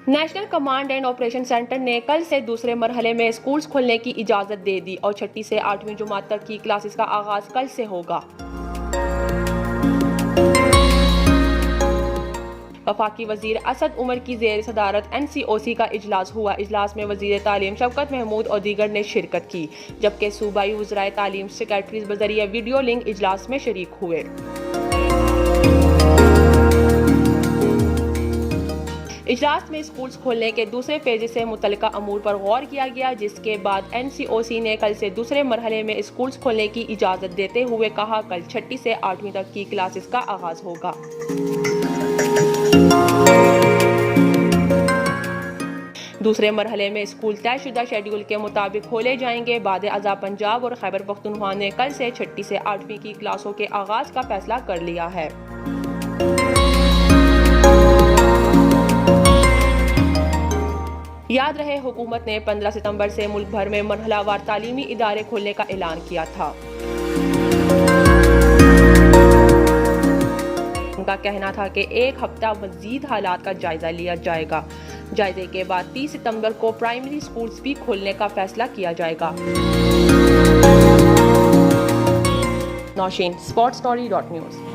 National command and operation centre ने कल से दूसरे मरहले में स्कूल्स खोलने की इजाज़त दे दी और 6ठी से 8वीं जमात तक की क्लासेस का आगाज़ कल से होगा। वफाकी वजीर असद उमर की ज़ेर सदारत NCOC का इजलास हुआ। इजलास में वजीर तालीम शफकत महमूद और दीगर ने शिरकत की, जबकि सूबाई वज़राए तालीम सेक्रेटरीज बजरिया वीडियो लिंक इजलास में शरीक हुए। इजलास में स्कूल्स खोलने के दूसरे फेज से मुतल्लिका अमूर पर गौर किया गया, जिसके बाद NCOC ने कल से दूसरे मरहले में स्कूल्स खोलने की इजाज़त देते हुए कहा, कल 6ठी से 8वीं तक की क्लासेस का आगाज़ होगा। दूसरे मरहले में स्कूल तयशुदा शेड्यूल के मुताबिक खोले जाएंगे। बाद-ए-आज़ा पंजाब और खैबर पख्तूनख्वा ने कल से 6ठी से 8वीं की क्लासों के आगाज़ का फैसला कर लिया है। याद रहे, हुकूमत ने 15 सितंबर से मुल्क भर में मरहलावार तालीमी इदारे खोलने का ऐलान किया था। उनका कहना था कि एक हफ्ता मजीद हालात का जायजा लिया जाएगा। जायजे के बाद 30 सितंबर को प्राइमरी स्कूल्स भी खोलने का फैसला किया जाएगा। नौशीन, sportstory.news।